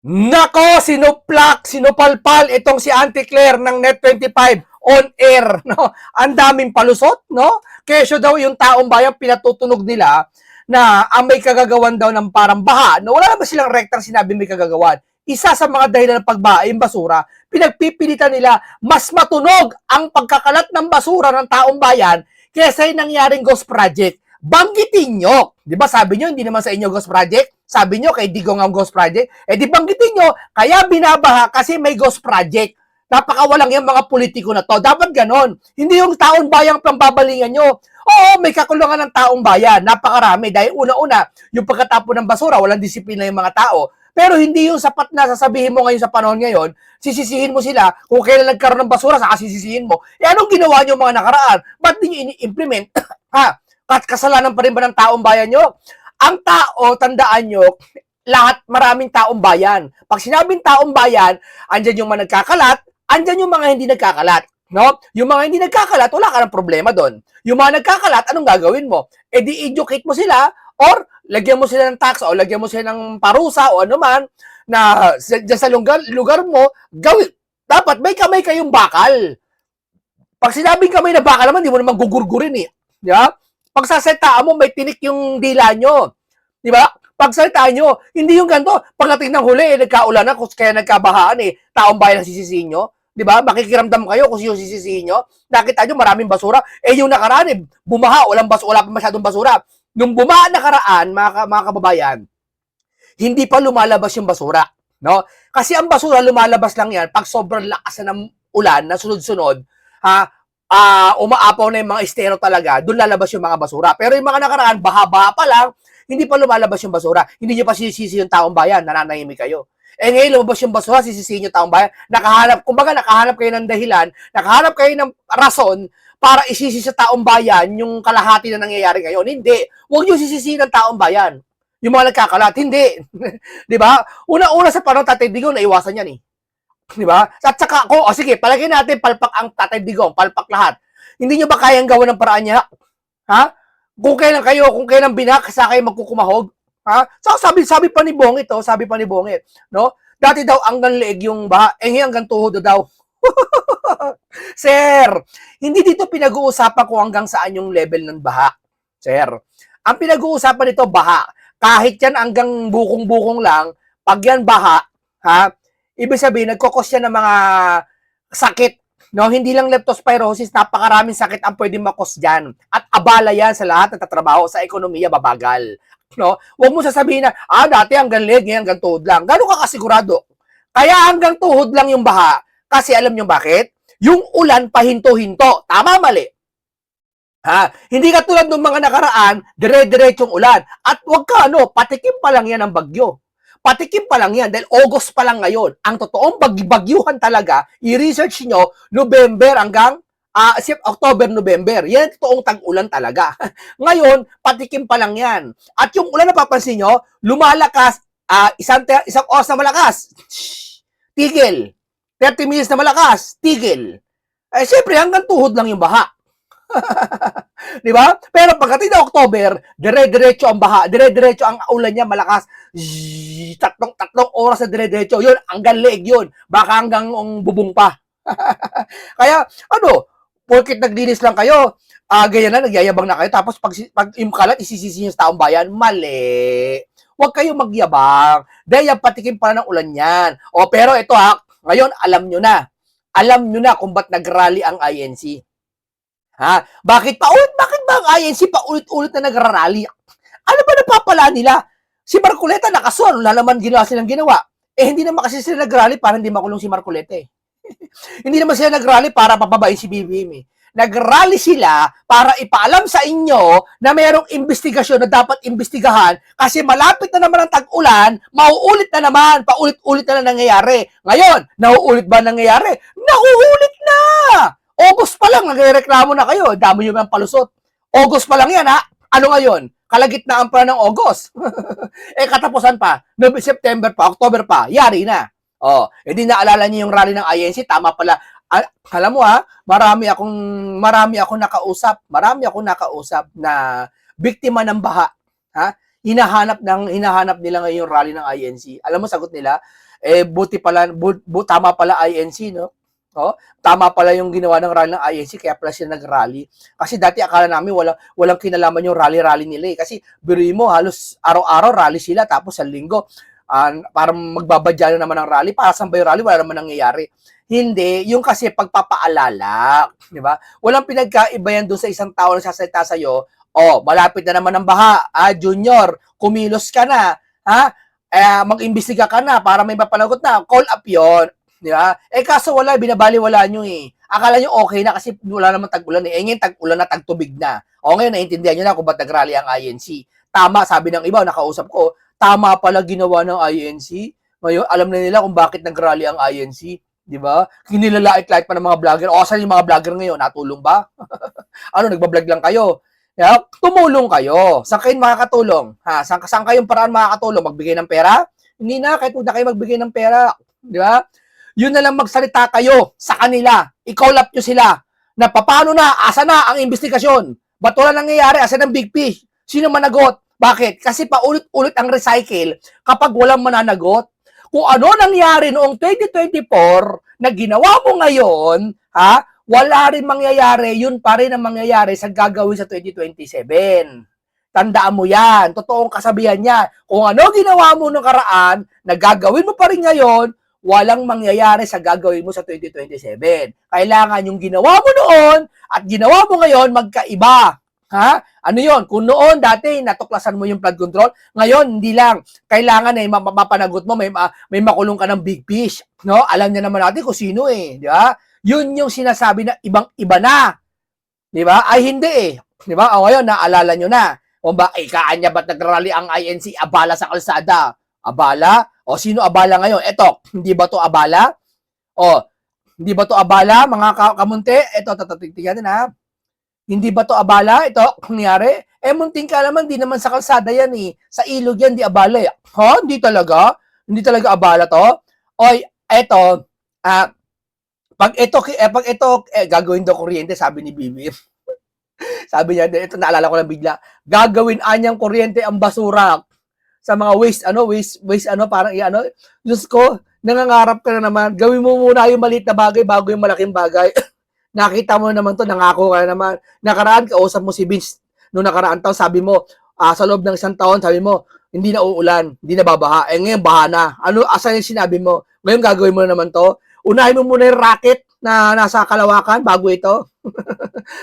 Nako, sinuplak, sinupalpal itong si Auntie Claire ng Net25 on air, no? Ang daming palusot, no? Kesyo daw yung taong bayan pinatutunog nila na may kagagawan daw ng parang baha, no? Wala naman silang rektang sinabi may kagagawan. Isa sa mga dahilan ng pagbaha yung basura, pinagpipilitan nila mas matunog ang pagkakalat ng basura ng taong bayan kaysa yung nangyaring ghost project. Banggitin nyo. Di ba sabi nyo, hindi naman sa inyo ghost project? Sabi nyo, kay Digong ang ghost project? Eh di banggitin nyo, kaya binabaha kasi may ghost project. Napakawalang yung mga politiko na to. Dapat ganon. Hindi yung taong bayang pambabalingan nyo. Oo, may kakulungan ng taong bayan. Napakarami. Dahil una-una, yung pagkatapon ng basura, walang disiplina yung mga tao. Pero hindi yung sapat na sasabihin mo ngayon sa panahon ngayon, sisisihin mo sila kung kailan nagkaroon ng basura, saka sisisihin mo. Eh anong ginawa nyo mga nakaraan? Ba't di nyo ini-implement? Ha? Kasalanan pa rin ba ng taong bayan nyo? Ang tao, tandaan nyo, lahat, maraming taong bayan. Pag sinabing taong bayan, andyan yung mga nagkakalat, andyan yung mga hindi nagkakalat. No? Yung mga hindi nagkakalat, wala ka ng problema doon. Yung mga nagkakalat, anong gagawin mo? E di educate mo sila or lagyan mo sila ng tax o lagyan mo sila ng parusa o ano man na dyan sa lugar mo, gawin. Dapat may kamay kayong bakal. Pag sinabing kamay na bakal naman, di mo naman gugurgurin eh. Yeah? Pag sasetaan mo, may tinik yung dila nyo. Di ba? Pag salitaan nyo, hindi yung ganito. Pagdating ng huli, nagkaulan na, kaya nagkabahaan eh. Taong bayan ang sisisihin nyo. Di ba? Makikiramdam kayo kung sino sisisihin nyo. Nakita nyo, maraming basura. Eh, yung nakaraan eh, bumaha, wala pa masyadong basura. Nung bumaha nakaraan, mga kababayan, hindi pa lumalabas yung basura. No? Kasi ang basura, lumalabas lang yan pag sobrang lakas na ng ulan na sunod-sunod, ha, umaapaw na yung mga estero talaga, doon lalabas yung mga basura. Pero yung mga nakaraan, baha-baha pa lang, hindi pa lumalabas yung basura. Hindi nyo pa sisisi yung taong bayan, nananahimik kayo. Eh ngayon, lumabas yung basura, sisisihin yung taong bayan. Nakahanap kayo ng dahilan, nakahanap kayo ng rason para isisi sa taong bayan yung kalahati na nangyayari ngayon. Hindi. Huwag nyo sisisihin ng taong bayan. Yung mga nagkakalat, hindi. Di ba? Una-una sa panahon Tatay Digong, naiwasan yan eh. Di ba? At saka ako, sige, palagay natin palpak ang Tatay Digong, palpak lahat. Hindi nyo ba kayang gawa ng paraan niya? Ha? Kung kailan binak, sa kayo magkukumahog? Ha? So, sabi pa ni Bongit, no? Dati daw hanggang leeg yung baha, ngayon hanggang tuhod daw. Sir, hindi dito pinag-uusapan kung hanggang saan yung level ng baha. Sir, ang pinag-uusapan dito, baha. Kahit yan hanggang bukong-bukong lang, pag yan baha, ha? Ibig sabihin, nagkokos yan ng mga sakit. No, hindi lang leptospirosis, napakaraming sakit ang pwedeng makos diyan. At abala yan sa lahat ng tatrabaho sa ekonomiya, babagal. No? Huwag mo sasabihin na, dati hanggang leg, ngayon hanggang tuhod lang. Gano'n ka kasigurado? Kaya hanggang tuhod lang yung baha. Kasi alam nyo bakit? Yung ulan pahinto-hinto. Tama, mali. Ha? Hindi katulad ng mga nakaraan, dire-diretsong ulan. At wag ka, patikim pa lang yan ng bagyo. Patikim pa lang yan dahil August pa lang ngayon. Ang totoong bagyuhan talaga, i-research nyo, November hanggang October, November. Yan totoong tag-ulan talaga. Ngayon, patikim pa lang yan. At yung ulan napapansin nyo, lumalakas, isang oras na malakas, tigil. 30 minutes na malakas, tigil. Eh, syempre, hanggang tuhod lang yung baha. Di ba? Pero pagdating ng October, dire-diretso ang baha, dire-diretso ang ulan niya malakas. Tatlong oras na dire-diretso. Yun, hanggang leeg yun. Baka hanggang bubong pa. Kaya, porkit naglinis lang kayo, ganyan na, nagyayabang na kayo, tapos pag yung kalat, isisisi nyo sa taong bayan, mali. Huwag kayo magyabang. Dahil yan, patikim pa ng ulan yan. Pero ito ngayon, alam nyo na. Alam nyo na kung ba't nag-rally ang INC. Ha? Bakit ba ang INC paulit-ulit na nagrarally? Ano ba napapala nila? Si Marcoleta nakasuhan, wala naman silang ginawa. Hindi naman kasi sila nagrally para hindi makulong si Marcoleta eh. Hindi naman sila nagrally para papabain si BBM eh. Nagrally sila para ipaalam sa inyo na mayroong investigasyon na dapat imbestigahan kasi malapit na naman ang tag-ulan, mauulit na naman, paulit-ulit na lang nangyayari. Ngayon, nauulit ba nangyayari? Nauulit na! August pa lang, nagreklamo na kayo. Dami nyo ng palusot. August pa lang yan, ha? Ano ngayon? Kalagitnaan pa ng August. Katapusan pa. September pa, October pa. Yari na. Hindi naalala niyo yung rally ng INC. Tama pala. Alam mo marami akong nakausap na biktima ng baha. Ha? hinahanap nila ngayon yung rally ng INC. Alam mo sagot nila, buti pala tama pala INC, no? Oh, tama pala yung ginawa ng rally ng INC kaya pala sila nag-rally. Kasi dati akala namin walang kinalaman yung rally nila eh. Kasi biruin mo halos araw-araw rally sila tapos sa linggo parang magbabadya na naman ng rally. Para saan ba yung rally? Wala naman nangyayari. Hindi, yung kasi pagpapaalala, di ba? Walang pinagkaiba yan doon sa isang tao na sasalita sa'yo, malapit na naman ang baha, Junior, kumilos ka na, mag-imbestiga ka na para may mapanagot na, call up yon, di ba? Kaso wala, binabaliwala nyo eh. Akala nyo okay na kasi wala naman tag-ulan eh. Ngayon tag-ulan na, tag-tubig na. Ngayon, naiintindihan nyo na kung ba't nag-rally ang INC. Tama, sabi ng iba, nakausap ko, tama pala ginawa ng INC. Ngayon, alam na nila kung bakit nag-rally ang INC. Di ba? Kinilalait-lait pa ng mga vlogger. Saan yung mga vlogger ngayon? Natulong ba? Nagbablog lang kayo. Tumulong kayo. Saan kayo makakatulong? Saan kayong paraan makakatulong? Magbigay ng pera? Hindi na, kahit huwag na kayo magbigay ng pera. Di ba? Yun na lang magsalita kayo sa kanila. I-call up nyo sila. Na paano na? Asa na ang investigasyon? Ba't wala nangyayari? Asa ng big fish? Sino managot? Bakit? Kasi paulit-ulit ang recycle kapag walang mananagot. Kung ano nangyari noong 2024 na ginawa mo ngayon, wala rin mangyayari, yun pa rin ang mangyayari sa gagawin sa 2027. Tandaan mo yan. Totoong kasabihan niya. Kung ano ginawa mo noong karaan, na gagawin mo pa rin ngayon, walang mangyayari sa gagawin mo sa 2027. Kailangan yung ginawa mo noon at ginawa mo ngayon magkaiba. Ano yon? Kung noon dati natuklasan mo yung flood control, ngayon hindi lang. Kailangan mapanagot mo, may makulong ka ng big fish, no? Alam niya naman natin kung sino eh, di ba? Yun yung sinasabi na ibang-iba na. Di ba? Ay hindi eh. Di ba? Ngayon naalala niyo na. O ba kaanya ba't nag-rally ang INC abala sa kalsada? Abala? Sino abala ngayon? Eto, hindi ba to abala? Hindi ba to abala mga kamunte? Eto, tatatignan na. Hindi ba to abala? Ito, nangyari? Munting ka naman, di naman sa kalsada yan eh. Sa ilog yan, di abala eh. Hindi talaga? Hindi talaga abala to? Eto, pag ito, gagawin daw kuryente, sabi ni Bibi. Sabi niya, ito naalala ko lang bigla, gagawin anyang kuryente ang basura sa mga waste, parang Diyos ko, nangangarap ka na naman, gawin mo muna yung maliit na bagay bago yung malaking bagay. Nakita mo naman to, nangako ka naman. Nakaraan, kausap mo si Vince. Noong nakaraan taon, sabi mo, sa loob ng isang taon, sabi mo, hindi na uulan, hindi na babaha. Ngayon, baha na. Asan yung sinabi mo? Ngayon, gagawin mo na naman to. Unahin mo muna yung rocket na nasa Kalawakan bago ito.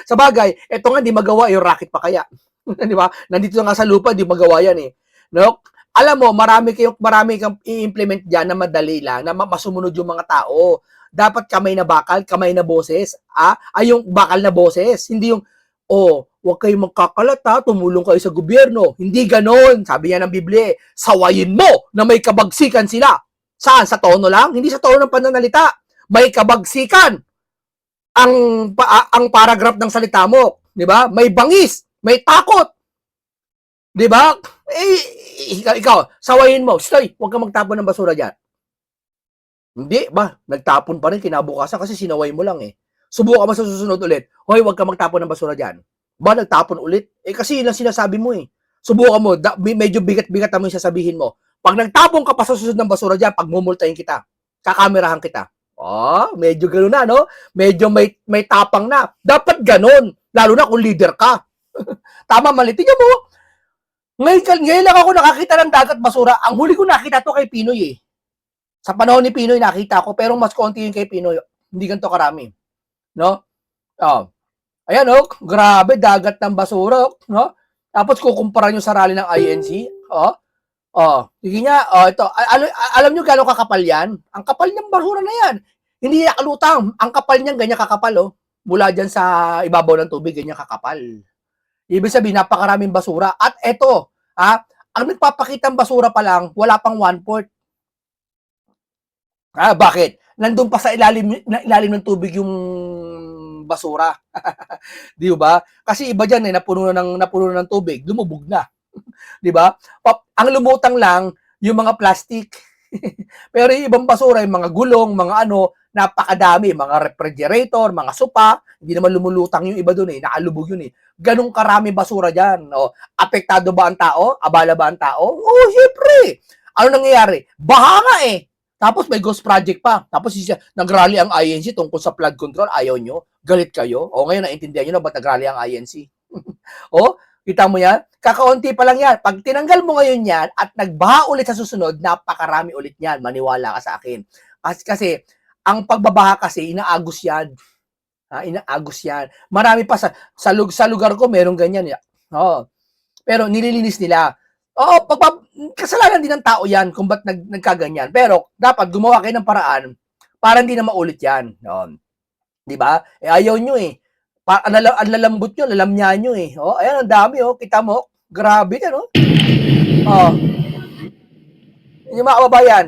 Sa bagay, ito nga, di magawa yung rocket pa kaya. Di ba? Nandito nga sa lupa, di magawa yan eh. No? Alam mo, marami kang i-implement dyan na madali lang, na masumunod yung mga tao. Dapat kamay na bakal, kamay na boses. Ay yung bakal na boses. Hindi yung, huwag kayong magkakalat tumulong kayo sa gobyerno. Hindi ganon. Sabi niya ng Biblia, sawayin mo na may kabagsikan sila. Saan? Sa tono lang? Hindi sa tono ng pananalita. May kabagsikan ang paragraph ng salita mo. Di ba? May bangis. May takot. Di ba? Ikaw, sawayin mo. Stoy, huwag kang magtapon ng basura dyan. Hindi ba? Nagtapon pa rin kinabukasan kasi sinaway mo lang eh. Subukan mo sa susunod ulit. Hoy, huwag ka magtapon ng basura dyan. Ba, nagtapon ulit? Kasi yun lang sinasabi mo eh. Subukan mo, medyo bigat-bigat mo yung sasabihin mo. Pag nagtapon ka pa sa susunod ng basura dyan, pagmumultahin kita. Kakamerahan kita. Medyo gano'n na, no? Medyo may tapang na. Dapat gano'n. Lalo na kung leader ka. Tama, mali. Tingnan mo. Ngayon lang ako nakakita ng dagat basura. Ang huli ko nakita to kay Pinoy eh. Sa panahon ni Pinoy nakita ko, pero mas konti yung kay Pinoy. Hindi ganito karami. No? Ayan, grabe, dagat ng basura. No? Tapos kukumpara nyo sa rally ng INC. Sige nga, ito. Alam nyo gano'ng kakapal yan? Ang kapal ng basura na yan. Hindi nakalutang. Ang kapal niyan, ganyan kakapal, Mula dyan sa ibabaw ng tubig, ganyan kakapal. Ibig sabihin, napakaraming basura. At ito, ang nagpapakitang basura pa lang, wala pang 1/4. Bakit? Nandun pa sa ilalim ng tubig yung basura. Di ba? Kasi iba diyan napuno ng tubig, lumubog na. Di ba? Ang lumutang lang yung mga plastic. Pero yung ibang basura, yung mga gulong, mga ano, napakadami, mga refrigerator, mga sopa, hindi naman lumulutang yung iba doon nakalubog yun Ganong karami basura dyan. Apektado ba ang tao? Abala ba ang tao? Oo, syempre. Ano nangyayari? Baha nga Tapos may ghost project pa. Tapos nagrally ang INC tungkol sa flood control. Ayaw nyo? Galit kayo? O ngayon, naintindihan nyo na ba't nagrally ang INC? Kita mo yan? Kakaunti pa lang yan. Pag tinanggal mo ngayon yan at nagbaha ulit sa susunod, napakarami ulit yan. Maniwala ka sa akin. Kasi ang pagbabaha kasi, inaagos yan. Inaagos yan. Marami pa sa lugar ko, merong ganyan. Pero nililinis nila. Kasalanan din ng tao yan kung ba't nagkaganyan. Pero dapat gumawa kayo ng paraan para hindi na maulit yan. Di ba? Ayaw nyo ang lalambot nyo, lalamnya nyo ayan, ang dami kita mo. Grabe yan yung mga kababayan.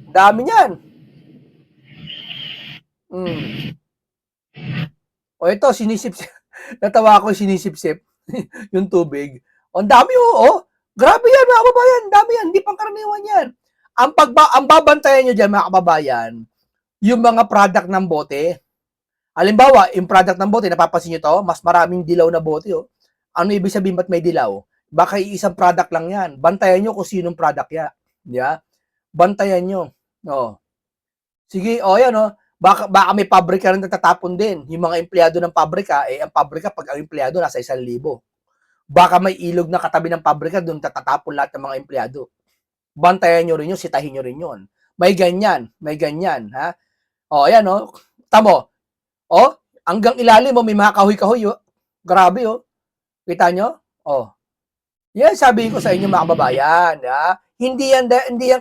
Dami yan. Ito, sinisip-sip. Natawa ako sinisip-sip yung tubig. Ang dami Grabe yan mga kababayan. Dami yan. Hindi pangkaraniwan yan. Ang babantayan nyo dyan mga kababayan, yung mga product ng bote. Halimbawa, yung product ng bote, napapansin nyo to, mas maraming dilaw na bote Ano ibig sabihin ba't may dilaw? Baka isang product lang yan. Bantayan nyo kung sinong product yan. Yeah? Bantayan nyo. Sige, yan Baka may pabrika rin natatapon din. Yung mga empleyado ng pabrika, ang pabrika, pag ang empleyado nasa 1,000. Baka may ilog na katabi ng pabrika, doon tatatapon lahat ng mga empleyado. Bantayan nyo rin yun, sitahin nyo rin yun. May ganyan, ha? Ayan, Tamo. Hanggang ilalim mo, may mga kahoy-kahoy, Grabe, Kita nyo? Yan, sabihin ko sa inyo, mga kababayan, ha? Hindi yan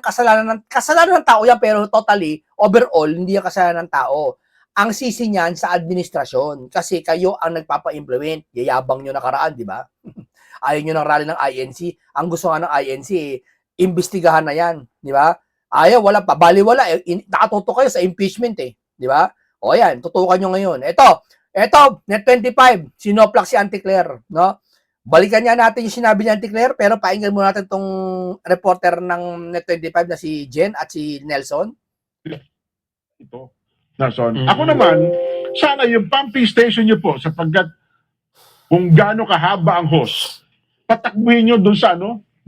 kasalanan ng tao yan, pero totally, overall, hindi yan kasalanan ng tao. Ang sisi niyan sa administrasyon, kasi kayo ang nagpapa-implement. Yayabang nyo nakaraan, di ba? Ayaw nyo ng rally ng INC. Ang gusto nga ng INC, imbestigahan na yan, di ba? Ayaw, wala pa. Baliwala, nakatuto kayo sa impeachment, di ba? Yan, tutukan nyo ngayon. Ito, Net25, sinoplak si Auntie Claire, no? Balikan niya natin yung sinabi ni Auntie Claire, pero painggan muna natin tong reporter ng Net25 na si Jen at si Nelson. Ito, Nelson. Ako naman, sana yung pumping station nyo po, sapagkat kung gaano kahaba ang hose, patakbuhin nyo doon sa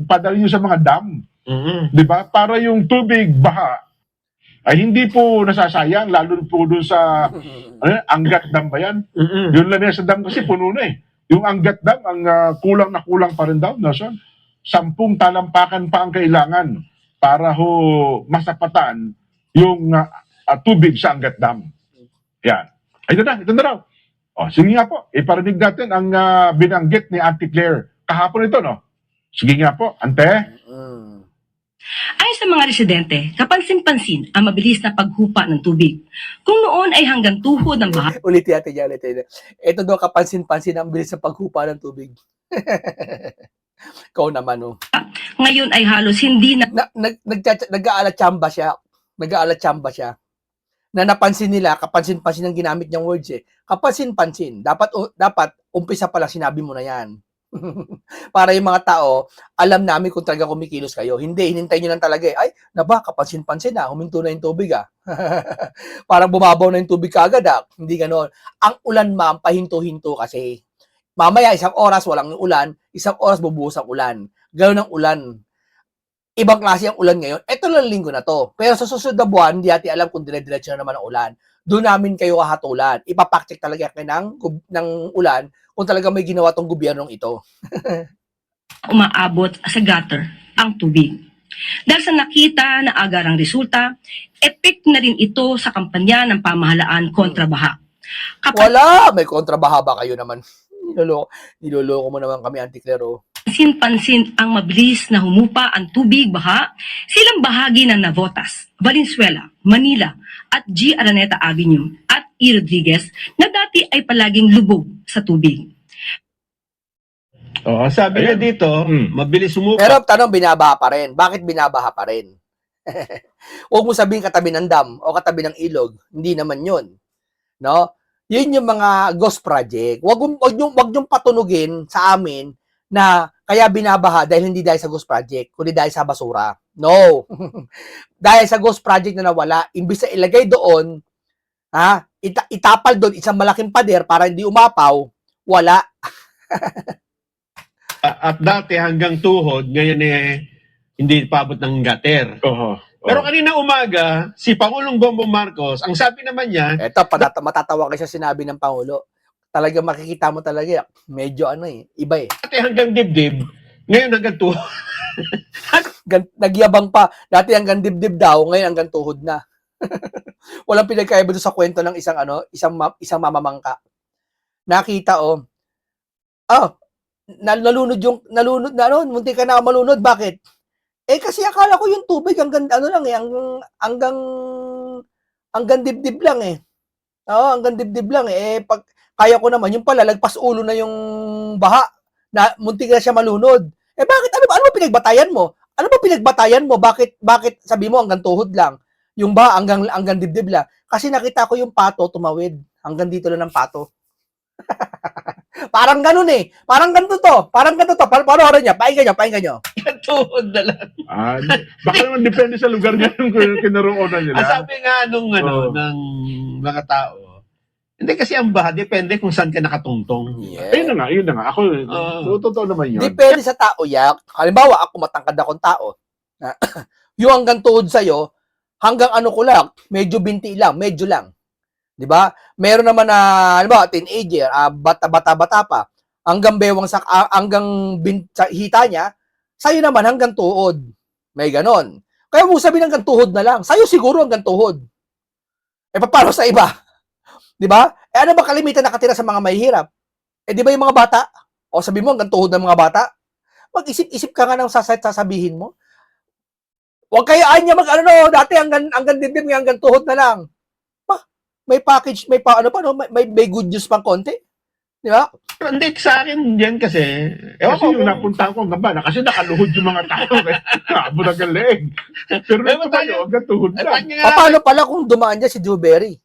padalhin nyo sa mga dam. Di ba? Para yung tubig, baha, ay hindi po nasasayang, lalo po doon sa Angat Dam ba yan? Yun lang yan sa dam kasi puno na Yung Angat Dam, ang kulang na kulang pa rin daw, Nelson. 10 talampakan pa ang kailangan para masapatan yung tubig sa Angat Dam. Yan. Ito na raw. Sige nga po, iparinig natin ang binanggit ni Auntie Claire kahapon ito, no? Sige nga po, Ante. Ayon sa mga residente, kapansin-pansin ang mabilis na paghupa ng tubig. Kung noon ay hanggang tuhod ng baha. Ulitin natin yan. Ito daw kapansin-pansin ang bilis ng paghupa ng tubig. Ikaw naman, Ngayon ay halos hindi na... Nag-aalatsamba siya. Na napansin nila, kapansin-pansin ang ginamit niyang words Kapansin-pansin. Dapat umpisa pa lang sinabi mo na yan. Para yung mga tao, alam namin kung talaga kumikilos kayo. Hindi, hinintay nyo lang talaga Ay, kapansin-pansin huminto na yung tubig Parang bumabaw na yung tubig kaagad Hindi ganoon. Ang ulan ma'am, pahinto-hinto kasi. Mamaya, isang oras walang ulan, isang oras bubuhos ang ulan. Ganoon ang ulan. Ibang klase ang ulan ngayon. Ito lang linggo na to. Pero sa susunod na buwan, hindi natin alam kung dire-diretso na naman ang ulan. Doon namin kayo hahatulan. Ipapacheck talaga kayo ng ulan kung talaga may ginawa tong gobyernong ito. Umaabot sa gutter ang tubig. Dahil sa nakita na agarang resulta, epek na rin ito sa kampanya ng pamahalaan kontra baha. Wala! May kontrabaha ba kayo naman? Niloloko mo naman kami, Auntie Claire. Pansin-pansin ang mabilis na humupa ang tubig baha, silang bahagi ng Navotas, Valenzuela, Manila at G. Araneta Avenue at E. Rodriguez na dati ay palaging lubog sa tubig. Sabi niya dito, mabilis humupa. Pero tanong, binabaha pa rin. Bakit binabaha pa rin? Huwag mo sabihin katabi ng dam o katabi ng ilog. Hindi naman yun. No? Yun yung mga ghost project. Wag yung patunugin sa amin na kaya binabaha dahil hindi dahil sa ghost project, kundi dahil sa basura. No. Dahil sa ghost project na nawala, imbis na ilagay doon, itapal doon isang malaking pader para hindi umapaw, wala. At dati hanggang tuhod, ngayon hindi paabot ng gutter. Oho. Pero kanina umaga, si Pangulong Bongbong Marcos, ang sabi naman niya, Eto, matatawa kayo sa sinabi ng Pangulo. Talaga makikita mo talaga, medyo iba eh. dati hanggang dibdib, ngayon hanggang tuhod. Nagyabang pa. Dati hanggang dibdib daw, ngayon hanggang tuhod na. Walang pinagkaiba doon sa kwento ng isang mamamangka. Nakita nalunod na munti ka na malunod. Bakit? Kasi akala ko yung tubig hanggang hanggang dibdib lang eh. Oo, hanggang dibdib lang eh. Pag kaya ko naman, yung pala, lagpas ulo na yung baha, na muntik na siya malunod. Bakit? Ano ba pinagbatayan mo? Ano ba pinagbatayan mo? Bakit sabi mo hanggang tuhod lang? Yung baha hanggang dibdib lang? Kasi nakita ko yung pato tumawid. Hanggang dito lang ng pato. Parang ganun eh. Parang ganito to. Panoorin niya. Pakinggan nyo. Tuhod na lang. Baka naman depende sa lugar niya yung kinaroonan nila. Ang sabi nga ng mga tao, hindi kasi ang baha, depende kung saan ka nakatungtong. Yeah. Ayun na nga. Ako, totoo naman yun. Depende sa tao, yak. Halimbawa, ako matangkad akong tao. Yung hanggang tuhod sa'yo, hanggang ano ko lang, medyo binti lang, medyo lang. 'Di ba? Meron naman na, halimbawa, teenager, bata pa, hanggang bewang hanggang sa hita niya, sa'yo naman hanggang tuhod. May ganon. Kaya mo sabihin hanggang tuhod na lang. Sa'yo siguro hanggang tuhod. Paano sa iba? 'Di ba? Ano ba kalimitan nakatira sa mga mahihirap? 'Di ba yung mga bata? O sabi mo hanggang tuhod ng mga bata? Mag-isip-isip ka nga ng sasabihin mo. Huwag kayaan niya dati hanggang dibdib, hanggang tuhod na lang. May package, may good news pang konti. Di ba? Pero hindi, sa akin yan kasi, Kasi yung napunta ko hanggang bana, kasi nakaluhod yung mga tao. Kabo na galing. Pero ito tayo, hanggang tuhod na. Paano pala kung dumaan niya si Joe Berry?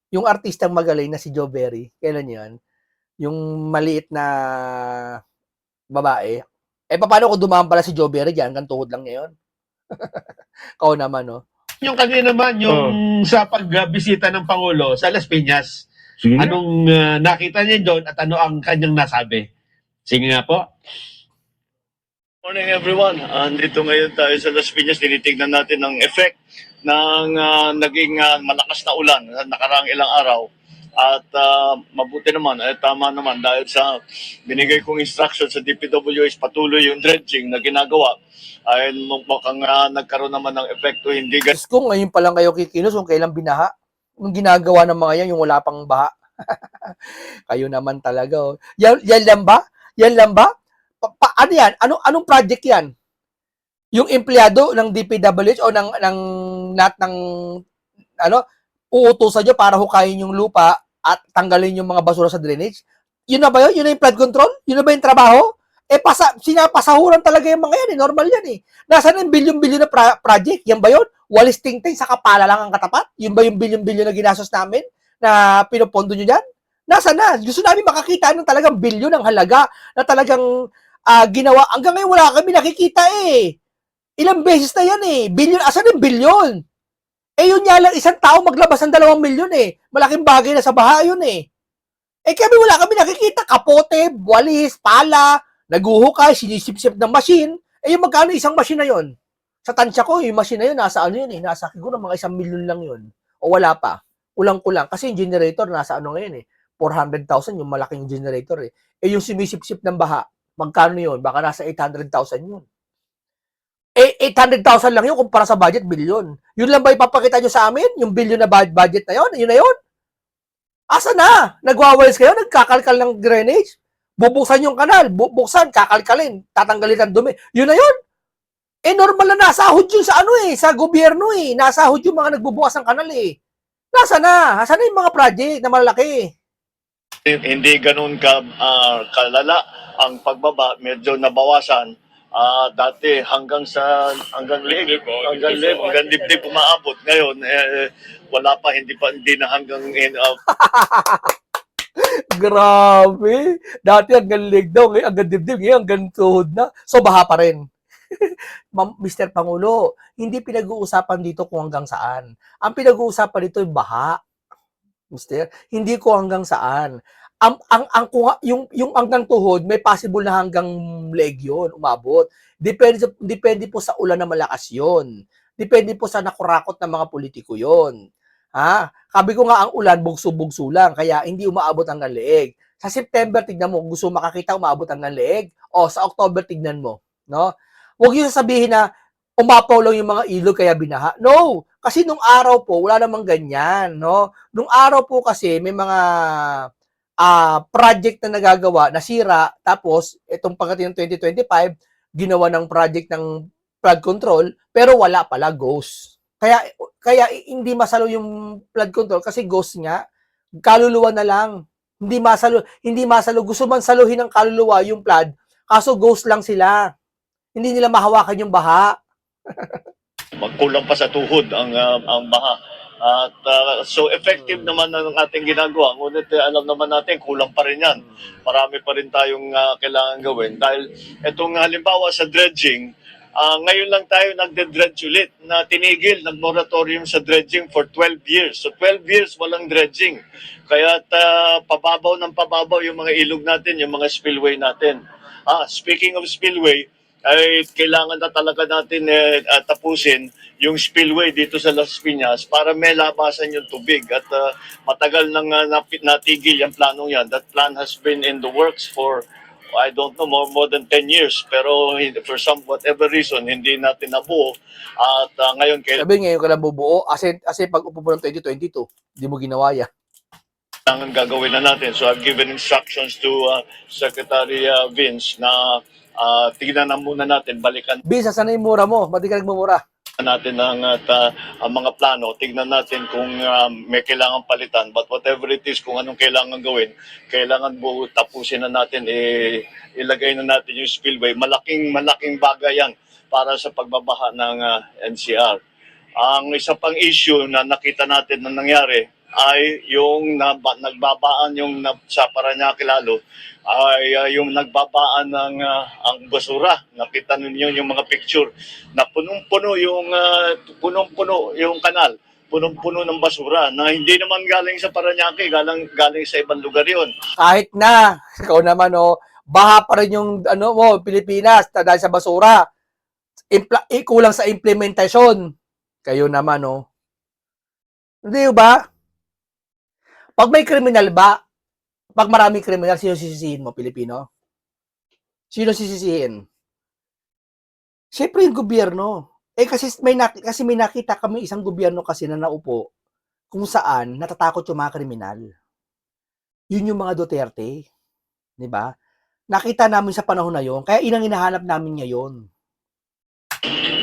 Yung artistang magaling na si Joe Berry. Kailan yan? Yung maliit na babae. Paano kung dumaan pala si Joe Berry dyan? Hanggang tuhod lang ngayon. Kau naman, no? Yung kanina naman, yung sa pagbisita ng Pangulo sa Las Piñas, Sige nga. anong nakita niya doon at ano ang kanyang nasabi? Sige nga po. Morning everyone. Andito ngayon tayo sa Las Piñas. Tinitignan natin ang effect ng naging malakas na ulan sa nakaraang ilang araw. At mabuti naman, tama naman dahil sa binigay kong instruction sa DPWH patuloy yung dredging na ginagawa. Ay mukhang nagkaroon naman ng epekto hindi Diyos ko, ngayon pa lang kayo kikilos kung kailan binaha. Yung ginagawa ng mga yan, yung wala pang baha. Kayo naman talaga. Oh. Yan lang ba? Yan lang ba? Ano yan? Anong project yan? Yung empleyado ng DPWH o ng lahat ng uutusan nyo para hukayin yung lupa at tanggalin yung mga basura sa drainage? Yun na ba yun? Yun na yung flood control? Yun na ba yung trabaho? Sinapasahuran talaga yung mga yan. Normal yan eh. Nasaan yung bilyon-bilyon na project? Yan ba yun? Walis tingting sa kapala lang ang katapat? Yun ba yung bilyon-bilyon na ginastos namin na pinupondo nyo dyan? Nasaan na? Gusto namin makakita ng talagang bilyon ng halaga na talagang ginawa. Hanggang ngayon wala kami nakikita eh. Ilang beses na yan eh. Bilyon. Asan yung bilyon? Yun nga lang, isang tao maglabas ng 2 milyon eh. Malaking bagay na sa baha yun eh. Kami wala kami nakikita. Kapote, walis, pala, naguhukay, sinisip-sip ng machine. Yung magkano isang machine na yun? Sa tansya ko, yung machine na yun, nasa ano yun eh. Nasa siguro mga 1 milyon lang yun. O wala pa. Kulang-kulang. Kasi yung generator, nasa ano ngayon eh. 400,000 yung malaking generator eh. Yung sumisip-sip ng baha, magkano yun? Baka nasa 800,000 yun. 800,000 lang yun kumpara sa budget, bilyon. Yun lang ba ipapakita nyo sa amin? Yung bilyon na budget na yun? Yun na yun? Asa na? Nagwawalis kayo? Nagkakalkal ng drainage? Bubuksan yung kanal? Bubuksan, kakalkalin, tatanggalin ang dumi. Yun na yun? Normal na nasahod yun sa sa gobyerno eh. Nasahod yung mga nagbubukas ng kanal eh. Nasa na? Asa na yung mga project na malaki? hindi ganun kalala ang pagbaba, medyo nabawasan. Dati hanggang dibdib umaabot. Ngayon wala pa, hindi na hanggang Grabe. Dati hanggang leg daw, ngayon hanggang dibdib, ngayon hanggang tuhod na. So baha pa rin. Mr. Pangulo, hindi pinag-uusapan dito kung hanggang saan. Ang pinag-uusapan dito ay baha, Mister. Hindi ko hanggang saan. Yung hanggang tuhod, may possible na hanggang leg yun, umabot. Depende po sa ulan na malakas yun. Depende po sa nakurakot ng mga politiko yun. Ha? Sabi ko nga, ang ulan, bugso-bugso lang, kaya hindi umaabot hanggang leeg. Sa September, tignan mo, gusto makakita, umaabot hanggang leeg. O, sa October, tignan mo. No? Huwag yung sasabihin na umapaw lang yung mga ilog kaya binaha. No! Kasi nung araw po, wala namang ganyan. No? Nung araw po kasi, may mga project na nagagawa, nasira, tapos, itong pagdating ng 2025, ginawa ng project ng flood control, pero wala pala ghost. Kaya hindi masalo yung flood control kasi ghost nga, kaluluwa na lang. Hindi masalo, gusto man saluhin ng kaluluwa yung flood, kaso ghost lang sila. Hindi nila mahawakan yung baha. Magkulang pa sa tuhod ang baha. At so effective naman ang ating ginagawa. Ngunit alam naman natin, kulang pa rin yan. Marami pa rin tayong kailangan gawin. Dahil itong halimbawa sa dredging, ngayon lang tayo nagde-dredge ulit na tinigil, nag-moratorium sa dredging for 12 years. So 12 years walang dredging. Kaya pababaw ng pababaw yung mga ilog natin, yung mga spillway natin. Speaking of spillway, ay kailangan na talaga natin tapusin yung spillway dito sa Las Piñas para may labasan yung tubig. At matagal nang natigil yung planong yan. That plan has been in the works for, I don't know, more than 10 years. Pero for some whatever reason, hindi natin nabuo. At ngayon, Sabi ngayon ka lang bubuo, kasi pag upo mo ng 2022, hindi mo ginawa yan. kailangan gagawin na natin. So I've given instructions to Secretary Vince na tignan na muna natin, balikan Bisa, sana yung mura mo, ba't di ka nagmumura? natin ang mga plano, tignan natin kung may kailangan palitan, but whatever it is, kung anong kailangan gawin, kailangan buo tapusin na natin, ilagay na natin yung spillway. Malaking bagay yan para sa pagbabaha ng NCR. Ang isa pang issue na nakita natin na nangyari ay yung nagbabaan yung sa Parañaque lalo ay yung nagbabaan ng ang basura. Nakita ninyo yung mga picture na punong-puno yung kanal, punong-puno ng basura na hindi naman galing sa Parañaque, galing sa ibang lugar yon. Kahit na, ikaw naman, baha pa rin yung Pilipinas dahil sa basura. Kulang sa implementasyon. Kayo naman, Hindi ba? Pag may kriminal ba, pag maraming kriminal, sino sisisihin mo, Pilipino? Sino sisisihin? Siyempre yung gobyerno. Kasi may nakita kami isang gobyerno kasi na naupo kung saan natatakot yung mga kriminal. Yun yung mga Duterte. Di ba? Nakita namin sa panahon na yun, kaya inang hinahanap namin ngayon.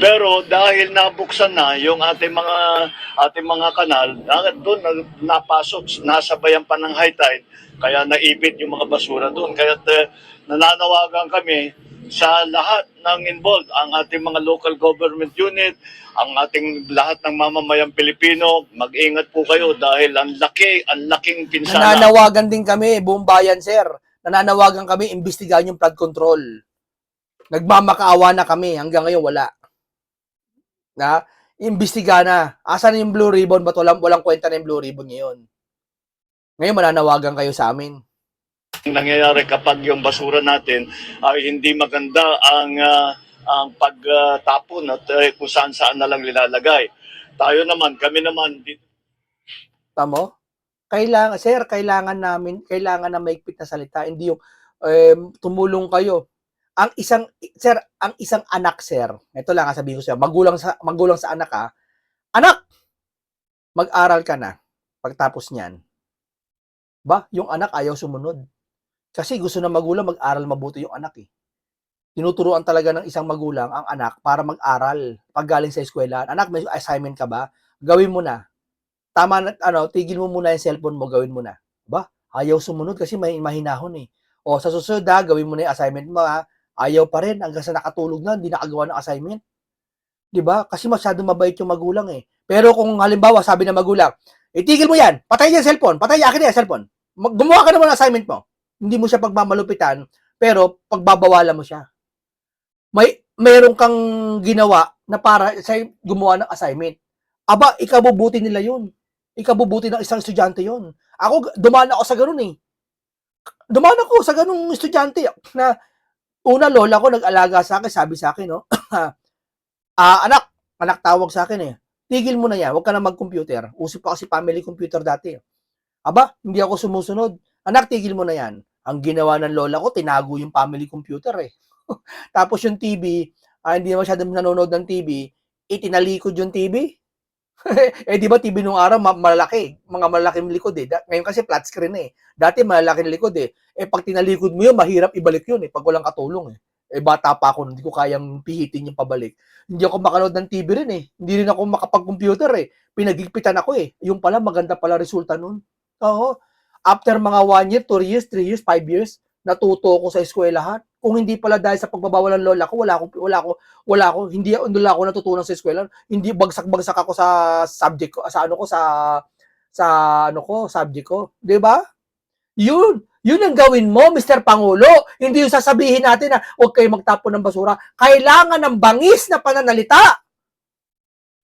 Pero dahil nabuksan na yung ating mga kanal, doon napasok, nasabayan pa ng high tide, kaya naipit yung mga basura doon. Kaya nananawagan kami sa lahat ng involved, ang ating mga local government unit, ang ating lahat ng mamamayang Pilipino, mag-ingat po kayo dahil ang laking pinsala. Nananawagan din kami, buong bayan, sir. Nananawagan kami, imbestigahan yung flood control. Nagmamakaawa na kami, hanggang ngayon wala. Na imbestiga na. Asan yung blue ribbon? Ba't walang kwenta na yung blue ribbon ngayon? Ngayon mananawagan kayo sa amin. Nangyayari kapag yung basura natin ay hindi maganda ang pagtapon at kung saan na lang nilalagay. Kami naman dito. Tamo? Kailangan na maigpit na salita, hindi yung tumulong kayo. Ang isang anak, sir, ito lang sabihin ko siya, magulang sa anak, anak, mag-aral ka na pagtapos niyan. Ba, yung anak ayaw sumunod. Kasi gusto na magulang mag-aral mabuti yung anak Tinuturuan talaga ng isang magulang ang anak para mag-aral pag galing sa eskwela. Anak, may assignment ka ba? Gawin mo na. Tama na, tigil mo muna yung cellphone mo, gawin mo na. Ba, ayaw sumunod kasi may mahinahon O, sa susunod gawin mo na yung assignment mo Ayaw pa rin hanggang sa nakatulog na, hindi nakagawa ng assignment. 'Di ba? Kasi masyadong mabait yung magulang Pero kung halimbawa sabi ng magulang, itigil mo yan, patay yung cellphone, patay akin yung cellphone. Gumawa ka naman ng assignment mo. Hindi mo siya pagmamalupitan, pero pagbabawalan mo siya. meron kang ginawa na para sa gumawa ng assignment. Aba, ikabubuti nila yun. Ikabubuti ng isang estudyante yun. Ako, dumaan ako sa ganun eh. Dumaan ako sa ganung estudyante na una lola ko nag-alaga sa akin, sabi sa akin, no? Anak tawag sa akin eh. Tigil mo na yan, huwag ka na mag-computer. Uso pa kasi family computer dati. Aba, hindi ako sumusunod. Anak, tigil mo na yan. Ang ginawa ng lola ko, tinago yung family computer eh. Tapos yung TV, hindi masyadong nanonood ng TV, itinalikod yung TV. Eh di ba TV nung araw malaki, mga malaking likod eh. Ngayon kasi flat screen eh. Dati malalaking likod eh. Eh pag tinalikod mo yun, mahirap ibalik yun eh pag walang katulong eh. Eh bata pa ako, hindi ko kayang pihitin yung pabalik. Hindi ako makanood ng TV rin eh. Hindi rin ako makapag-computer eh. Pinagigpitan ako eh. Yung pala, maganda pala resulta nun. Oo. After mga 1 year, 2 years, 3 years, 5 years, natuto ko sa eskwelahan. Kung hindi pala dahil sa pagbabawal ng lola ko, wala ako, hindi ako natutunan sa eskwela. Hindi bagsak-bagsak ako sa subject ko, sa subject ko, 'di ba? Yun ang gawin mo, Mr. Pangulo. Hindi yung sasabihin natin na huwag kayo magtapon ng basura. Kailangan ng bangis na pananalita.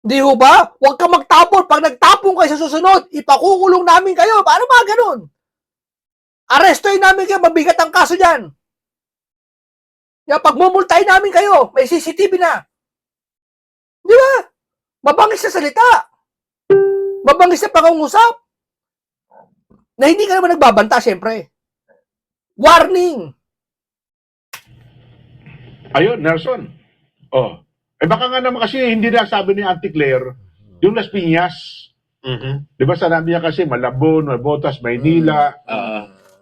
Di ho ba? Huwag ka magtapon. Pag nagtapon kayo sa susunod, ipakukulong namin kayo. Paano ba ganun? Arestoin namin kayo, mabigat ang kaso dyan. Pagmumultay namin kayo, may CCTV na. Di ba? Mabangis na salita. Mabangis na pangungusap. Na hindi ka naman nagbabanta, syempre. Warning! Ayun, Nelson. Oh. Eh baka nga naman kasi hindi na sabi ni Auntie Claire, yung Las Piñas. Di ba sabi niya kasi Malabon, Botas, Maynila.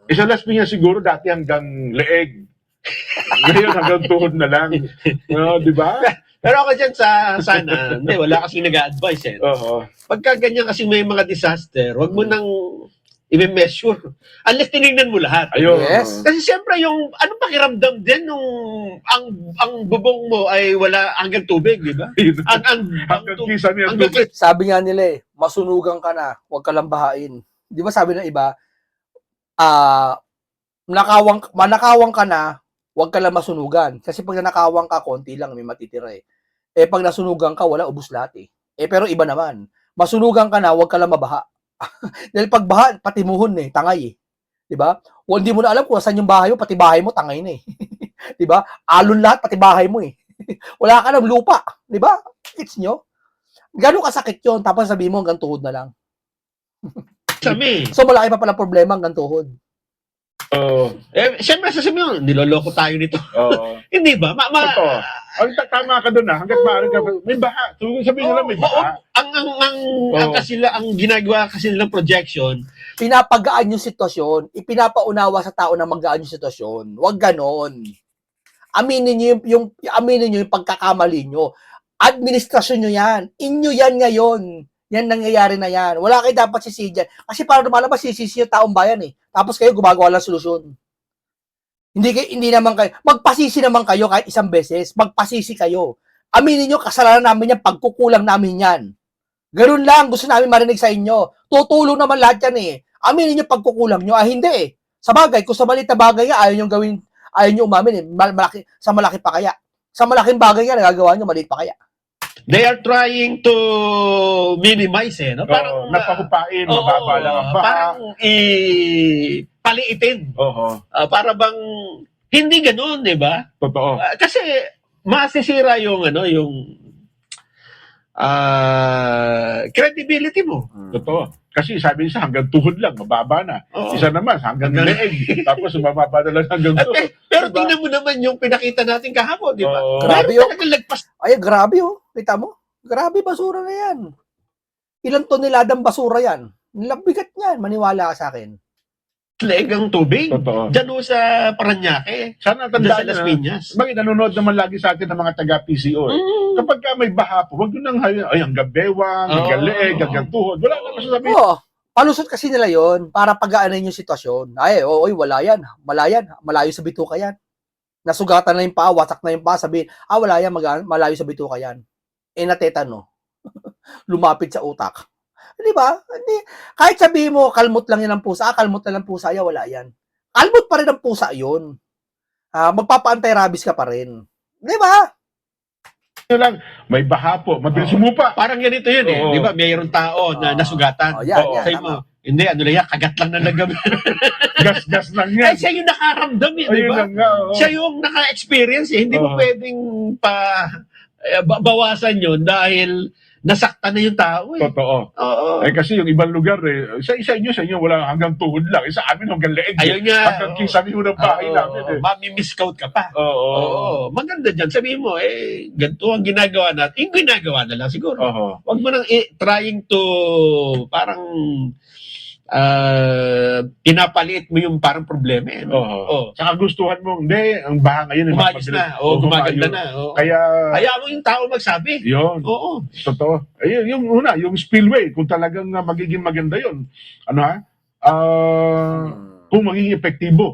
Sa Las Piñas siguro dati hanggang leeg. Ngayon hanggang tuhod na lang. Di ba? Pero ako dyan sana, hindi, wala kasi nag-a-advise eh. Oo. Pagka ganyan kasi may mga disaster, wag mo nang i-measure. Unless tinignan mo lahat. Ayun. Yes. Kasi siyempre yung, anong pakiramdam din nung ang bubong mo ay wala hanggang tubig, di ba? Hanggang kisa niya hanggang tubig. Sabi nga nila eh, masunugan ka na, huwag ka lang bahain. Di ba sabi ng iba, manakawang ka na, huwag ka lang masunugan. Kasi pag nanakawang ka, konti lang, may matitira eh. Eh pag nasunugan ka, wala, ubus lahat eh. Eh pero iba naman, masunugan ka na, huwag ka lang mabaha. Dahil pag baha, patimuhon eh, tangay eh. Diba? O hindi mo na alam kung saan yung bahay mo, pati bahay mo, tangay na eh. Diba? Alon lahat, pati bahay mo eh. Wala ka ng lupa. Diba? It's nyo. Gano'ng kasakit yun, tapos sabihin mo hanggang tuhod na lang. Sami. So malaki pa pala problema hanggang tuhod. Siyempre sasabihin mo, niloloko tayo nito. Hindi ba? Totoo. Ang tama ka doon hanggat maaari ka, may baha. So, sabihin nila may baha. Ang ginagawa kasi nilang projection, Pinapagaan yung sitwasyon, ipinapaunawa sa tao na magaan yung sitwasyon. Huwag ganon. Aminin nyo yung pagkakamali nyo. Administrasyon nyo yan. Inyo yan ngayon. Yan nangyayari na yan. Wala kayo dapat sisihin dyan. Kasi para lumalabas, sisisi yung taong bayan eh. Tapos kayo gumagawa ng solusyon. Hindi naman kayo. Magpasisi naman kayo kahit isang beses. Magpasisi kayo. Aminin nyo, kasalanan namin yan, pagkukulang namin yan. Ganun lang, gusto namin marinig sa inyo. Tutulong naman lahat yan eh. Aminin nyo pagkukulang nyo. Hindi eh. Sa bagay, kung sa maliit na bagay ayaw nyo gawin, ayaw nyo umamin eh. Sa malaki pa kaya. Sa malaking bagay nga, nagagawa nyo, maliit pa kaya. they are trying to minimize eh. No? Parang, napahupain, mababa lang ang baha. Parang paliitin. Para bang, hindi ganun, di ba? Totoo. Kasi, masisira yung credibility mo. Totoo. Kasi sabi niya hanggang tuhod lang, mababa na. Isa naman, hanggang leeg. Tapos mababa na lang hanggang tuhod. Pero diba? Tingnan mo naman yung pinakita natin kahapon, di ba? Grabe yun. Lagpas. Ay, grabe oh. Kita mo? Grabe basura na yan. Ilang toneladang basura yan. Bigat niyan, maniwala ka sa akin. Leeg ang tubig. Totoo. Diyan sa Paranaque. Sana Diyan tandaan sa Las Piñas. Bakit nanonood naman lagi sa atin ng mga taga-PCO eh. Kapag ka may baha po, huwag yun nang hanggang bewang, hanggang leeg, hanggang tuhod. Wala na masasabihin. Oo. Palusot kasi nila yon para pagaanin yung sitwasyon. Ay, wala yan. Malayo sa bituka yan. Nasugatan na yung paa, wasak na yung paa, sabihin, wala yan, malayo sa bituka yan. Natetano. Lumapit sa utak. Di ba? Kahit sabihin mo, kalmot lang yan ang pusa, kalmot na lang pusa, wala yan. Kalmot pa rin ang pusa yun. Magpapa-anti-rabies ka pa rin. Di ba? Yun lang, may baha po, mabilis sumupa. Parang ganito yun eh. Oo. Di ba? Mayroong tao na nasugatan. Yan, Oo. yan. Sabi Tama. mo, hindi, ano lang yan, kagat lang na nagabi. Gas-gas lang Eh, yan. siya yung nakaramdam eh, di Ayun ba? lang nga, oo. Siya yung naka-experience eh. Hindi mo Oo. pwedeng bawasan yun dahil nasaktan na yung tao eh. Totoo. Oo. Kasi yung ibang lugar sa inyo wala hanggang tuhod lang. Sa amin hanggang leeg. Ayun nga. Hanggang kisami mo ng bahay namin eh. Mami-miscount ka pa. Oo. Oo. Maganda dyan. Sabihin mo, ganito ang ginagawa natin. Yung ginagawa na lang siguro. Oo. Wag mo nang trying to parang pinapaliit mo yung parang problema eh. No? Oo. Saka gustuhan mo, hindi, ang baha ngayon. mas Umayos mabilis. na. O, gumaganda na. Oo. Kaya, Hayaan mo yung tao magsabi. yun. Oo. Totoo. Ayun, yung una, yung spillway, kung talagang magiging maganda yun. Ano ha? Kung magiging epektibo.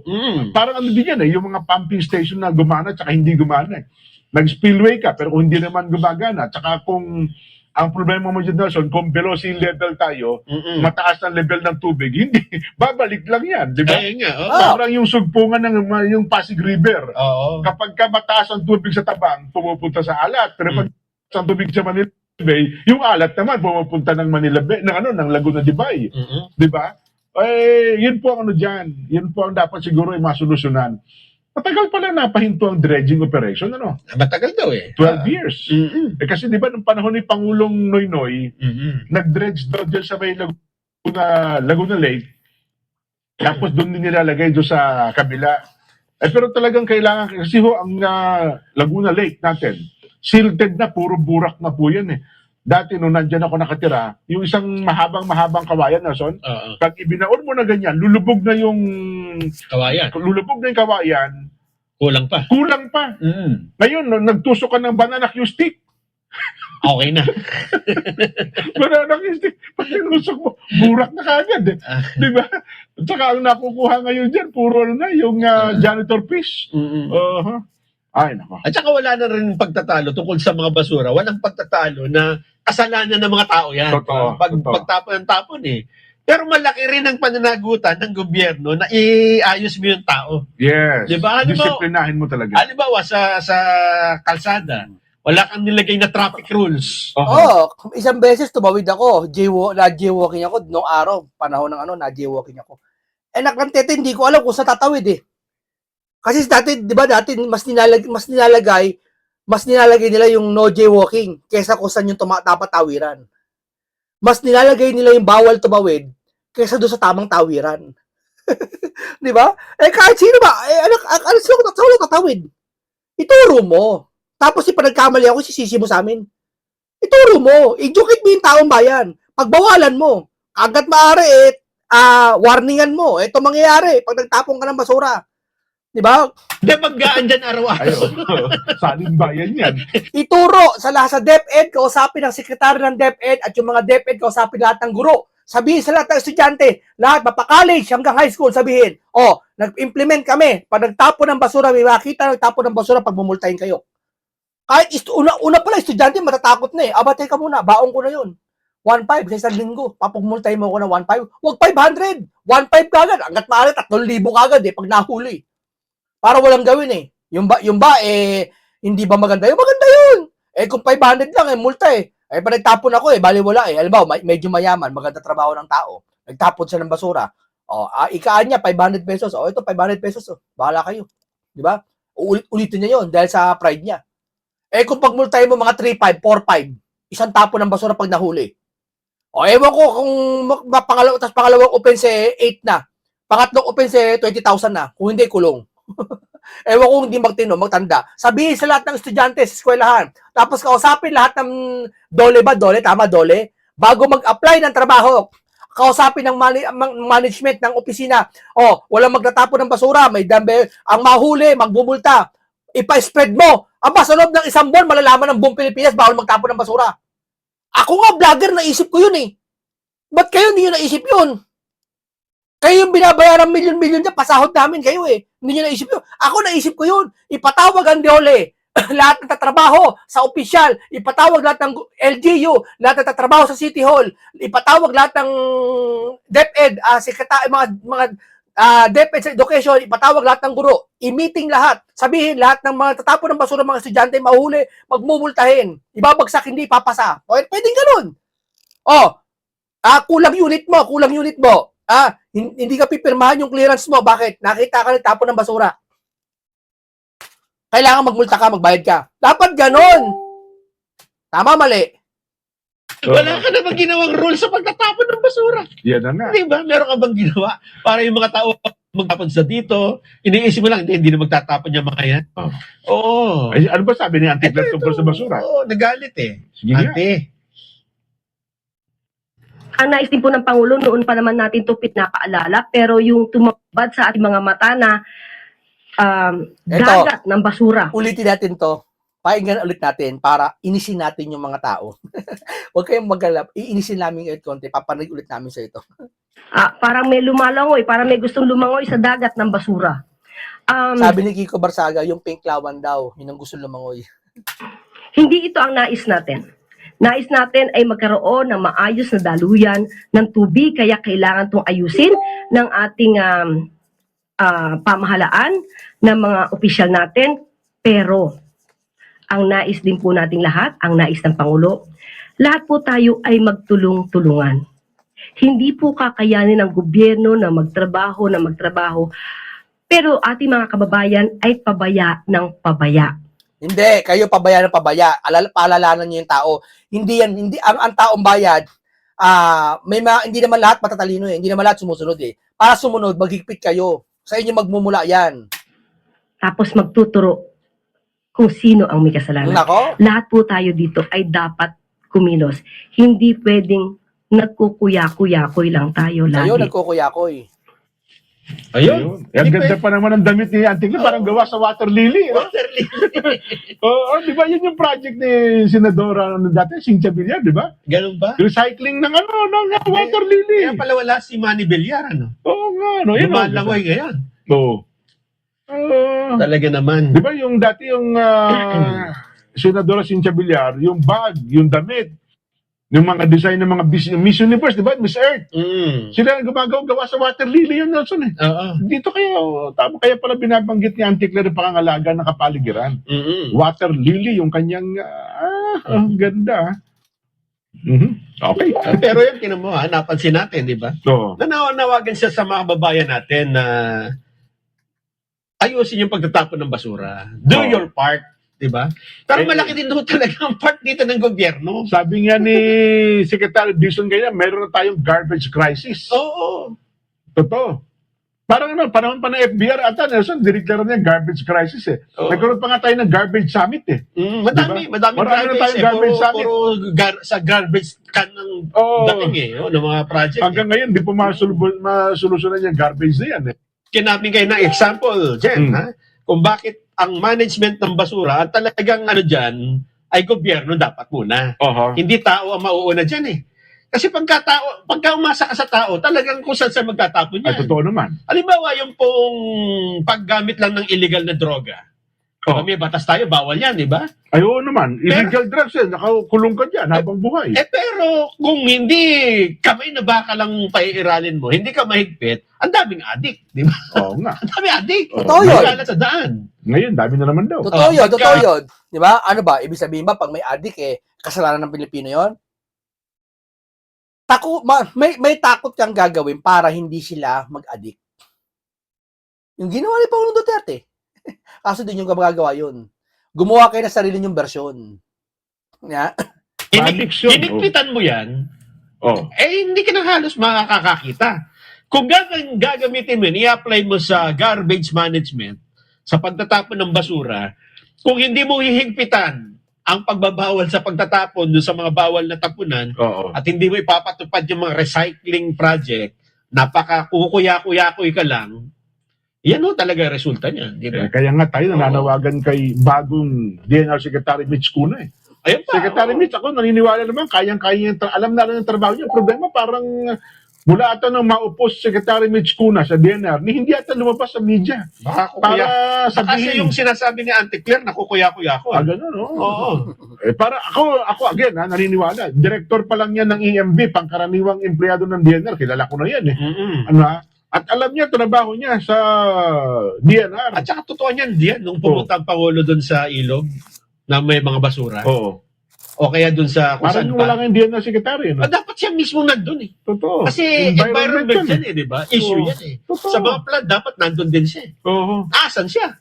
Parang ano din yan yung mga pumping station na gumana at hindi gumana. Nag-spillway ka, pero kung hindi naman gumagana, tsaka kung ang problema mo dyan, Nelson, kung below sea level tayo, mataas ang level ng tubig, hindi, babalik lang yan, di ba? Ayun nga. Oo. Parang yung sugpungan ng yung Pasig River. Oo. Kapag ka mataas ang tubig sa tabang, pumupunta sa alat. Pero pag mataas ang tubig sa Manila Bay, yung alat naman pumupunta ng Manila Bay, ng Laguna de Bay. Di ba? Yun po ang ano dyan. Yun po ang dapat siguro ay masolusyonan. Matagal pala napahinto ang dredging operation, ano? Matagal daw eh. 12 years. Kasi di ba, nung panahon ni Pangulong Noynoy, Mm-mm. nag-dredge daw dyan sa may Laguna Lake, tapos doon din nilalagay doon sa kabila. Pero talagang kailangan, kasi ang Laguna Lake natin, silted na, puro burak na po yan eh. Dati nung nandyan ako nakatira, yung isang mahabang kawayan, Nelson, Oo. pag ibinaon mo na ganyan, lulubog na yung kawayan, Kulang pa. kulang pa. Ngayon, nagtusok ka ng banana cue stick. Okay na. Banana cue stick, pag tinusok mo, burak na kagad eh. Di ba? At saka ang nakukuha ngayon dyan, puro na yung janitor fish. Ay, nako. At saka wala na rin pagtatalo tungkol sa mga basura. Walang pagtatalo na kasalanan ng mga tao yan. Totoo, totoo. Pagtapon ng tapon eh. Pero malaki rin ang pananagutan ng gobyerno na iayos mo yung tao. Yes. Di ba? Disiplinahin mo talaga. Halimbawa, sa kalsada, wala kang nilagay na traffic rules. Isang beses tumawid ako, na-jaywalking ako noong araw, panahon ng na-jaywalking ako. Naklantete, hindi ko alam kung saan tatawid eh. Kasi dati, di ba dati, mas nilalagay nila yung no jaywalking kaysa kung saan yung dapat tawiran. Mas nilalagay nila yung bawal tumawid kaysa doon sa tamang tawiran. Di ba? Kahit sino ba, ano sila tatawid? Ituro mo. Tapos ipanagkamali ako, sisisi mo sa amin. Ituro mo. Educate mo yung taong bayan. Pagbawalan mo. Agad maaari, warningan mo. Ito mangyayari pag nagtapon ka ng basura. Di ba? Hindi, maggaan dyan araw-araw. Salin bayan yan. Ituro sa lahat sa DepEd, kausapin ang sekretary ng DepEd at yung mga DepEd, kausapin lahat ng guro. Sabihin sa lahat ng estudyante, lahat, mapa-college hanggang high school, sabihin, nag-implement kami. Pag nagtapon ng basura, may makita nagtapon ng basura, pag mumultahin kayo. Kahit una pala, estudyante, matatakot na eh. Teka muna, baong ko na yun. 1.5 sa isang linggo. Papagmultahin mo ko ng 1.5. Huwag 500. 1.5 kagad. Hanggat maaari, 3,000 kagad eh, pag nahuli. Para walang gawin eh. Yung ba hindi ba maganda? Yung maganda yun. Kung 500 lang multa eh. Pa nagtapon ako baliwala eh. Halimbawa, medyo mayaman, maganda trabaho ng tao. Nagtapon siya ng basura. Ikaan niya 500 pesos. Ito 500 pesos. Bahala kayo. Di ba? Ulitin niya yun dahil sa pride niya. Kung pagmultahin mo mga 3.5, 4.5, isang tapon ng basura pag nahuli. Ewan ko kung pangalawang offense 8 na. Pangatlong offense 20,000 na. Kung hindi, kulong. Ewan ko hindi magtanda. Sabihin sa lahat ng estudyante sa eskwelahan. Tapos kausapin lahat ng dole. Tama, dole? Bago mag-apply ng trabaho, kausapin ng management ng opisina. Walang magtatapon ng basura. May dambe. Ang mahuli, magbumulta. Ipa-spread mo. Sa loob ng isang buwan, malalaman ng buong Pilipinas, bawal magtapon ng basura. Ako nga, vlogger, naisip ko yun eh. Ba't kayo hindi nyo naisip yun? Kayo yung binabayaran milyon-milyon niya, pasahod namin kayo eh. Hindi nyo naisip yun. Ako naisip ko yun. Ipatawag ang DOLE, lahat ng tatrabaho sa opisyal, ipatawag lahat ng LGU, lahat ng tatrabaho sa City Hall, ipatawag lahat ng DepEd, sekretary, mga DepEd Education, ipatawag lahat ng guro, i-meeting lahat, sabihin lahat ng mga tatapon ng basura mga estudyante, mahuli, magmumultahin, ibabagsak, hindi papasa. O, pwedeng ganun. Kulang unit mo. Hindi ka pipirmahan yung clearance mo. Bakit? Nakita ka nagtapon ng basura. Kailangan magmulta ka, magbayad ka. Dapat ganun. Tama, mali. Wala ka na bang ginawang rule sa pagtatapon ng basura? Yan na nga. Di ba? Meron ka bang ginawa para yung mga tao magtapon sa dito, iniisip mo lang, hindi na magtatapon yung mga yan? Oh. Oo. Ay, ano ba sabi ni Auntie Claire tungkol sa basura? Oo, nagalit eh. Sige nga. Ante. Ang nais din po ng Pangulo, noon pa naman natin ito pinapaalala, pero yung tumabad sa ating mga mata na dagat ng basura. Ulitin natin to. Pakinggan ulit natin para inisin natin yung mga tao. Huwag kayong magalap. Iinisin namin ngayon konti. Papanig ulit namin sa ito. Parang may lumalangoy, parang may gustong lumangoy sa dagat ng basura. Sabi ni Kiko Barsaga, yung pink lawan daw. Yun ang gusto lumangoy. Hindi ito ang nais natin. Nais natin ay magkaroon ng maayos na daluyan ng tubig, kaya kailangan itong ayusin ng ating pamahalaan, ng mga opisyal natin. Pero ang nais din po nating lahat, ang nais ng Pangulo, lahat po tayo ay magtulong-tulungan. Hindi po kakayanin ng gobyerno na magtrabaho, pero ating mga kababayan ay pabaya ng pabaya. Hindi, kayo pabaya ng pabaya. Paalalanan niyo yung tao. Hindi ang taong bayad, hindi naman lahat matatalino eh. Hindi naman lahat sumusunod eh. Para sumunod, maghigpit kayo. Sa inyo magmumula yan. Tapos magtuturo kung sino ang may kasalanan. Nako, Lahat po tayo dito ay dapat kumilos. Hindi pwedeng nagkukuya-kuya-kuy lang tayo kayo lagi. nagkukuyakoy. Ayun. Ang ganda pa naman ng damit ni Auntie Claire, parang gawa sa water lily. Water lily. Di ba yun yung project ni Senadora dati, Cynthia Villar, di ba? Ganun ba? Recycling ng water lily. Kaya pala wala si Manny Villar, ano? Oo nga, no? Yun, Lumalangoy ngayon. Oo. Talaga naman. Di ba yung dati yung Senadora Cynthia Villar, yung bag, yung damit, yung mga design ng mga Miss Universe, di ba? Miss Earth. Sila ang gumagawa sa water lily yun, Nelson eh. Oo. Dito tama kaya pala binabanggit ni Auntie Claire yung pangangalaga ng kapaligiran. Water lily, yung kanyang, ang ganda. Okay. Pero yan, tinan mo, napansin natin, di ba? So, Nanawagan siya sa mga kababayan natin na ayusin yung pagtatapon ng basura. Do Oo. your part, di ba? Pero Eh, malaki din doon talaga ang part dito ng gobyerno. sabi nga ni Secretary Dizon kaya, meron na tayong garbage crisis. Oo. Totoo. Parang panahon pa ng FBR ata, Nelson, dineclare niya garbage crisis eh. Oo. Nagkaroon pa nga tayo ng garbage summit eh. Madami Diba? Marami na tayong garbage summit. Puro sa garbage can ng Oo. dating ng mga project. Hanggang ngayon, di po masolusyonan yung garbage na yan eh. Kinabing kayo ng example, Jen, ha? Kung bakit ang management ng basura at talagang dyan ay gobyerno dapat muna. Hindi tao ang mauuna dyan eh. Kasi pagka umasa ka sa tao, talagang kung saan sa magtatapon Ay, yan. totoo naman. Halimbawa, yung pong paggamit lang ng illegal na droga. Oh. May batas tayo, bawal yan, di ba? Ay, oo naman. Illegal drugs eh. Nakakulong ka dyan habang buhay. Pero kung hindi kamay na baka lang paiiralin mo, hindi ka mahigpit, ang daming adik, di ba? Oo nga. Ang daming adik. Totoo yun. Nagkalat sa daan. Ngayon, dami na naman daw. Totoo yun. Di ba? Ano ba? Ibig sabihin ba, pag may adik kasalanan ng Pilipino yon? May takot kang gagawin para hindi sila mag-addict. Yung ginawa ni Pangulong Duterte. Kaso din yung magagawa yun. Gumawa kayo ng sarili nyong versyon. Yeah. Addiction. Hinigpitan mo yan, Oh. hindi ka na halos makakakita. Kung gagamitin mo, i-apply mo sa garbage management, sa pagtatapon ng basura, kung hindi mo hihigpitan ang pagbabawal sa pagtatapon doon sa mga bawal na tapunan, Oo. at hindi mo ipapatupad yung mga recycling project, napaka-kukuya-kuya-kuy ka lang, yan o talaga resulta niya. Di ba? Kaya nga tayo nananawagan kay bagong DNR Secretary Mitch Cuna eh. Ayun pa. Secretary Mitch, ako naniniwala naman, kayang-kaya yung alam na yung trabaho niya. Problema, parang mula ata nang maupos Secretary Mitch Cuna sa DNR, hindi ata lumabas sa media. Baka Para kukuya. Kasi sabihin. yung sinasabi ni Auntie Claire, nakukuya-kuya ko. Ganun, no? Oo. Para ako again, naniniwala. Director pa lang yan ng EMB, pangkaraniwang empleyado ng DNR. Kilala ko na yan eh. Mm-mm. Ano ha? At alam niya, trabaho niya sa DNR. At saka totoo niyan, diyan, nung pumunta ang Pangulo doon sa ilog na may mga basura, Oo. o kaya doon sa kung Parang saan wala pa, kang DNR secretary, no? dapat siya mismo nandun eh. Totoo. Kasi environment yan eh, di ba? Issue Oo. yan eh. Totoo. Sa mga flood, dapat nandun din siya eh. Oo. Asan siya?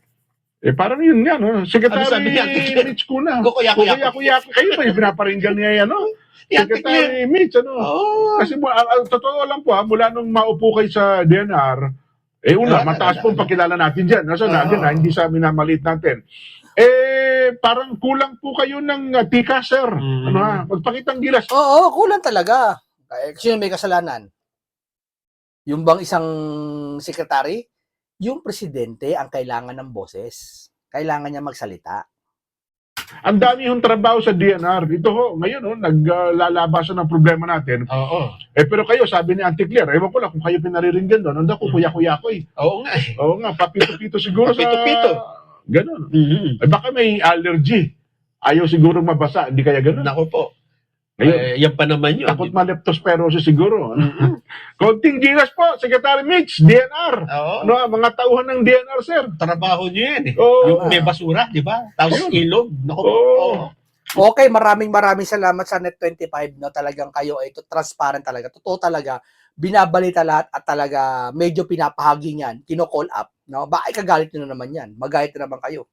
Eh, parang yun nga, no? Secretary Ano sabi niya, Ate Mitch Kuna. Kukuya-kuya. Kayo pa yung pinaparinggan niya yan, no? Secretary Mitch, ano? Oh. Kasi totoo lang po, mula nung maupo kayo sa DNR, mataas pong pakilala natin dyan. Hindi sa minamaliit natin. Parang kulang po kayo ng tika, sir. Magpakitang gilas. Oo, kulang talaga. Sino may kasalanan? Yung bang isang sekretary? Yung presidente ang kailangan ng boses. Kailangan niya magsalita. Ang dami yung trabaho sa DNR. Ito ho, ngayon naglalabasan ng problema natin. Oo. Pero kayo, sabi ni Auntie Claire, ewan ko lang kung kayo pinariringgan doon. Hindi ako, kuya-kuya ko eh. Oo nga eh. Oo nga, papito-pito siguro Papito-pito. Ganon. Mm-hmm. Baka may allergy. Ayaw siguro mabasa. Hindi kaya ganon. Nako po. Ayun. Yan pa naman yun. Takot ma-leptospirosis siguro. Konting gilas po, Secretary Mitch, DNR. Oo. Mga tauhan ng DNR, sir. Trabaho niyo yan eh. Oo. Yung may basura, di ba? Tapos Ayun. ilog. Nako po. Oo. Okay, maraming salamat sa Net25, no? Talagang kayo ay transparent talaga. Totoo talaga. Binabalita lahat at talaga medyo pinapahagi niyan. Kino-call up, no? Kagalit niyo na naman yan. Magalit na naman kayo.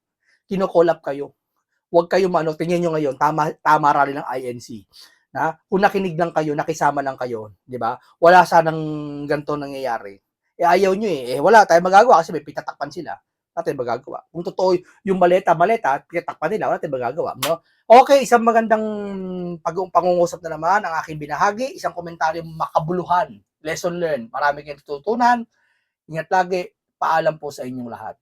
Kino-call up kayo. Huwag kayo tingnan niyo ngayon, tama rally ng INC. Kung nakinig lang kayo, nakisama lang kayo, di ba? Wala sanang ganito nangyayari. Ayaw nyo eh. Wala tayong magagawa kasi may pitatakpan sila. Wala tayong magagawa. Kung totoo yung maleta, pitatakpan nila, wala tayong magagawa. No? Okay, isang magandang pangungusap na naman ang aking binahagi. Isang komentaryo makabuluhan. Lesson learned. Marami kayong tututunan. Ingat lagi. Paalam po sa inyong lahat.